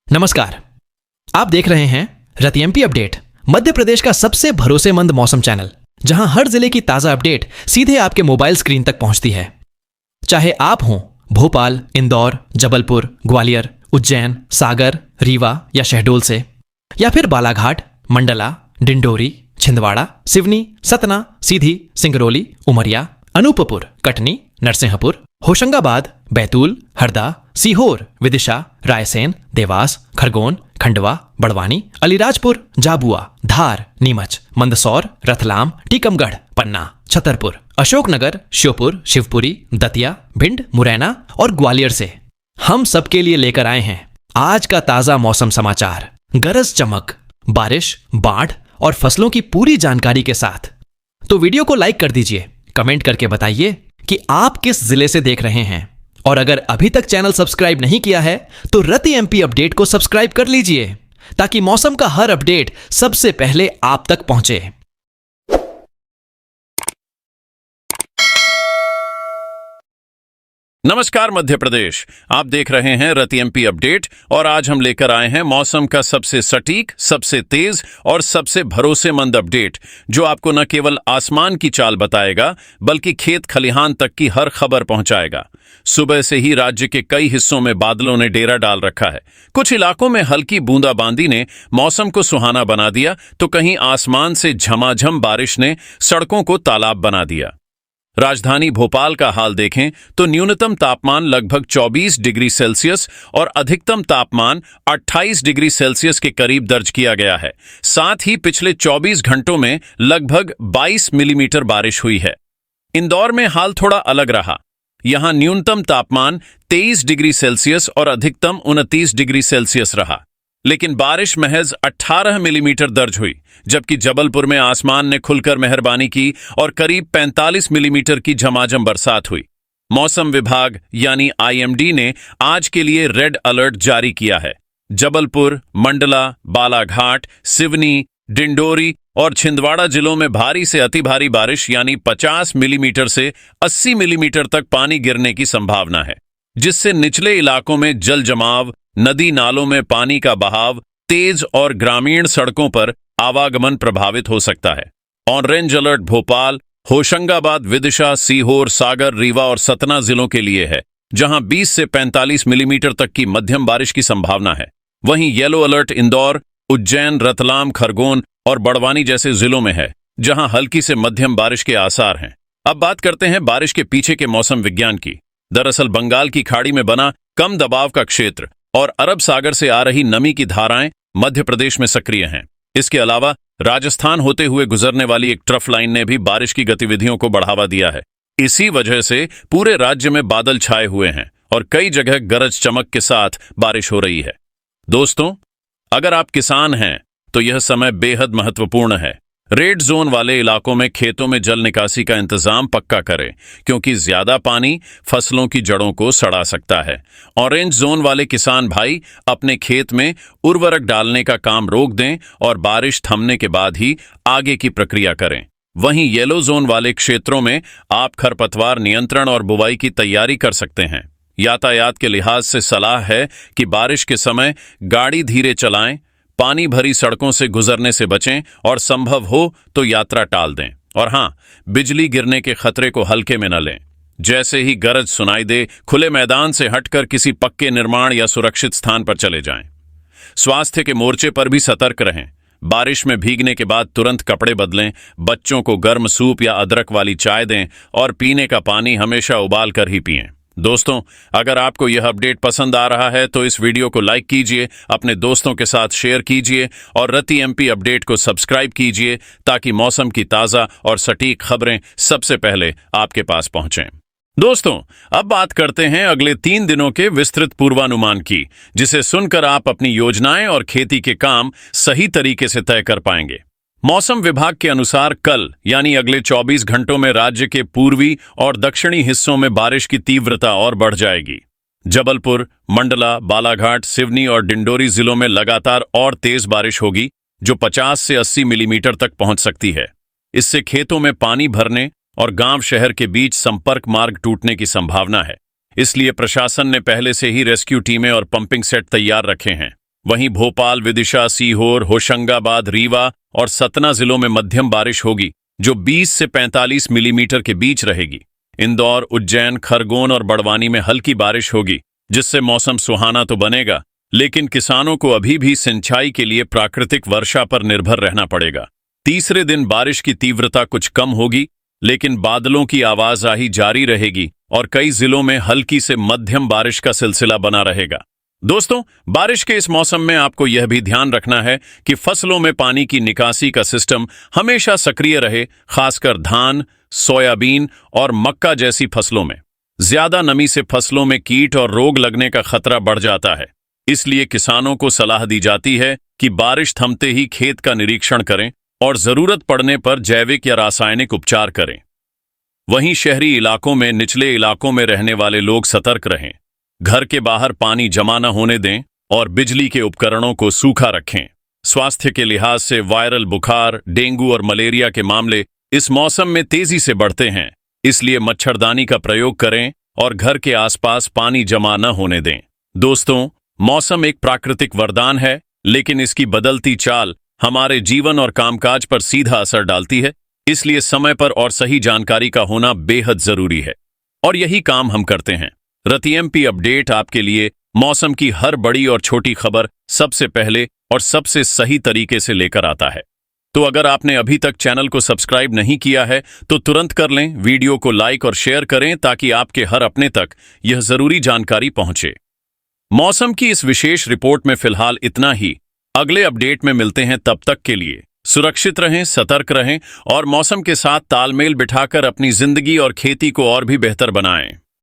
नमस्कार। आप देख रहे हैं रति एमपी अपडेट, मध्य प्रदेश का सबसे भरोसेमंद मौसम चैनल, जहां हर जिले की ताजा अपडेट सीधे आपके मोबाइल स्क्रीन तक पहुंचती है। चाहे आप हों भोपाल, इंदौर, जबलपुर, ग्वालियर, उज्जैन, सागर, रीवा या शहडोल से, या फिर बालाघाट, मंडला, डिंडोरी, छिंदवाड़ा, सिवनी, सतना, सीधी, सिंगरौली, उमरिया, अनूपपुर, कटनी, नरसिंहपुर, होशंगाबाद, बैतूल, हरदा, सीहोर, विदिशा, रायसेन, देवास, खरगोन, खंडवा, बड़वानी, अलीराजपुर, झाबुआ, धार, नीमच, मंदसौर, रतलाम, टीकमगढ़, पन्ना, छतरपुर, अशोकनगर, श्योपुर, शिवपुरी, दतिया, भिंड, मुरैना और ग्वालियर से हम सबके लिए लेकर आए हैं आज का ताजा मौसम समाचार। गरज चमक, बारिश, बाढ़ और फसलों की पूरी जानकारी के साथ। तो वीडियो को लाइक कर दीजिए, कमेंट करके बताइए कि आप किस जिले से देख रहे हैं, और अगर अभी तक चैनल सब्सक्राइब नहीं किया है तो रति एमपी अपडेट को सब्सक्राइब कर लीजिए, ताकि मौसम का हर अपडेट सबसे पहले आप तक पहुंचे। नमस्कार मध्य प्रदेश, आप देख रहे हैं रति एमपी अपडेट और आज हम लेकर आए हैं मौसम का सबसे सटीक, सबसे तेज और सबसे भरोसेमंद अपडेट, जो आपको न केवल आसमान की चाल बताएगा बल्कि खेत खलिहान तक की हर खबर पहुंचाएगा। सुबह से ही राज्य के कई हिस्सों में बादलों ने डेरा डाल रखा है। कुछ इलाकों में हल्की बूंदाबांदी ने मौसम को सुहाना बना दिया, तो कहीं आसमान से झमाझम बारिश ने सड़कों को तालाब बना दिया। राजधानी भोपाल का हाल देखें तो न्यूनतम तापमान लगभग 24 डिग्री सेल्सियस और अधिकतम तापमान 28 डिग्री सेल्सियस के करीब दर्ज किया गया है। साथ ही पिछले 24 घंटों में लगभग 22 मिलीमीटर बारिश हुई है। इंदौर में हाल थोड़ा अलग रहा। यहां न्यूनतम तापमान 23 डिग्री सेल्सियस और अधिकतम 29 डिग्री सेल्सियस रहा, लेकिन बारिश महज 18 मिलीमीटर दर्ज हुई, जबकि जबलपुर में आसमान ने खुलकर मेहरबानी की और करीब 45 मिलीमीटर की झमाझम बरसात हुई। मौसम विभाग यानी आईएमडी ने आज के लिए रेड अलर्ट जारी किया है। जबलपुर, मंडला, बालाघाट, सिवनी, डिंडोरी और छिंदवाड़ा जिलों में भारी से अति भारी बारिश यानी 50 मिलीमीटर से 80 मिलीमीटर तक पानी गिरने की संभावना है, जिससे निचले इलाकों में जल जमाव, नदी नालों में पानी का बहाव तेज और ग्रामीण सड़कों पर आवागमन प्रभावित हो सकता है। ऑरेंज अलर्ट भोपाल, होशंगाबाद, विदिशा, सीहोर, सागर, रीवा और सतना जिलों के लिए है, जहां 20 से 45 मिलीमीटर तक की मध्यम बारिश की संभावना है। वहीं येलो अलर्ट इंदौर, उज्जैन, रतलाम, खरगोन और बड़वानी जैसे जिलों में है, जहां हल्की से मध्यम बारिश के आसार हैं। अब बात करते हैं बारिश के पीछे के मौसम विज्ञान की। दरअसल बंगाल की खाड़ी में बना कम दबाव का क्षेत्र और अरब सागर से आ रही नमी की धाराएं मध्य प्रदेश में सक्रिय हैं। इसके अलावा राजस्थान होते हुए गुजरने वाली एक ट्रफ लाइन ने भी बारिश की गतिविधियों को बढ़ावा दिया है। इसी वजह से पूरे राज्य में बादल छाए हुए हैं और कई जगह गरज चमक के साथ बारिश हो रही है। दोस्तों, अगर आप किसान हैं तो यह समय बेहद महत्वपूर्ण है। रेड जोन वाले इलाकों में खेतों में जल निकासी का इंतजाम पक्का करें, क्योंकि ज्यादा पानी फसलों की जड़ों को सड़ा सकता है। ऑरेंज जोन वाले किसान भाई अपने खेत में उर्वरक डालने का काम रोक दें और बारिश थमने के बाद ही आगे की प्रक्रिया करें। वहीं येलो जोन वाले क्षेत्रों में आप खरपतवार नियंत्रण और बुवाई की तैयारी कर सकते हैं। यातायात के लिहाज से सलाह है कि बारिश के समय गाड़ी धीरे चलाएं, पानी भरी सड़कों से गुजरने से बचें और संभव हो तो यात्रा टाल दें। और हां, बिजली गिरने के खतरे को हल्के में न लें। जैसे ही गरज सुनाई दे, खुले मैदान से हटकर किसी पक्के निर्माण या सुरक्षित स्थान पर चले जाएं। स्वास्थ्य के मोर्चे पर भी सतर्क रहें। बारिश में भीगने के बाद तुरंत कपड़े बदलें, बच्चों को गर्म सूप या अदरक वाली चाय दें और पीने का पानी हमेशा उबाल कर ही पिएं। दोस्तों, अगर आपको यह अपडेट पसंद आ रहा है तो इस वीडियो को लाइक कीजिए, अपने दोस्तों के साथ शेयर कीजिए और रति एमपी अपडेट को सब्सक्राइब कीजिए, ताकि मौसम की ताज़ा और सटीक खबरें सबसे पहले आपके पास पहुंचें। दोस्तों, अब बात करते हैं अगले 3 दिनों के विस्तृत पूर्वानुमान की, जिसे सुनकर आप अपनी योजनाएं और खेती के काम सही तरीके से तय कर पाएंगे। मौसम विभाग के अनुसार कल यानी अगले 24 घंटों में राज्य के पूर्वी और दक्षिणी हिस्सों में बारिश की तीव्रता और बढ़ जाएगी। जबलपुर, मंडला, बालाघाट, सिवनी और डिंडोरी जिलों में लगातार और तेज बारिश होगी, जो 50 से 80 मिलीमीटर तक पहुंच सकती है। इससे खेतों में पानी भरने और गांव शहर के बीच संपर्क मार्ग टूटने की संभावना है। इसलिए प्रशासन ने पहले से ही रेस्क्यू टीमें और पंपिंग सेट तैयार रखे हैं। वहीं भोपाल, विदिशा, सीहोर, होशंगाबाद, रीवा और सतना जिलों में मध्यम बारिश होगी जो 20 से 45 मिलीमीटर के बीच रहेगी। इंदौर, उज्जैन, खरगोन और बड़वानी में हल्की बारिश होगी जिससे मौसम सुहाना तो बनेगा, लेकिन किसानों को अभी भी सिंचाई के लिए प्राकृतिक वर्षा पर निर्भर रहना पड़ेगा। तीसरे दिन बारिश की तीव्रता कुछ कम होगी, लेकिन बादलों की आवाजाही जारी रहेगी और कई जिलों में हल्की से मध्यम बारिश का सिलसिला बना रहेगा। दोस्तों, बारिश के इस मौसम में आपको यह भी ध्यान रखना है कि फसलों में पानी की निकासी का सिस्टम हमेशा सक्रिय रहे, खासकर धान, सोयाबीन और मक्का जैसी फसलों में। ज्यादा नमी से फसलों में कीट और रोग लगने का खतरा बढ़ जाता है, इसलिए किसानों को सलाह दी जाती है कि बारिश थमते ही खेत का निरीक्षण करें और जरूरत पड़ने पर जैविक या रासायनिक उपचार करें। वहीं शहरी इलाकों में, निचले इलाकों में रहने वाले लोग सतर्क रहें, घर के बाहर पानी जमा न होने दें और बिजली के उपकरणों को सूखा रखें। स्वास्थ्य के लिहाज से वायरल बुखार, डेंगू और मलेरिया के मामले इस मौसम में तेजी से बढ़ते हैं, इसलिए मच्छरदानी का प्रयोग करें और घर के आसपास पानी जमा न होने दें। दोस्तों, मौसम एक प्राकृतिक वरदान है, लेकिन इसकी बदलती चाल हमारे जीवन और कामकाज पर सीधा असर डालती है, इसलिए समय पर और सही जानकारी का होना बेहद जरूरी है। और यही काम हम करते हैं। रतीएमपी अपडेट आपके लिए मौसम की हर बड़ी और छोटी खबर सबसे पहले और सबसे सही तरीके से लेकर आता है। तो अगर आपने अभी तक चैनल को सब्सक्राइब नहीं किया है तो तुरंत कर लें, वीडियो को लाइक और शेयर करें ताकि आपके हर अपने तक यह जरूरी जानकारी पहुंचे। मौसम की इस विशेष रिपोर्ट में फिलहाल इतना ही। अगले अपडेट में मिलते हैं, तब तक के लिए सुरक्षित रहें, सतर्क रहें और मौसम के साथ तालमेल बिठाकर अपनी जिंदगी और खेती को और भी बेहतर बनाएं।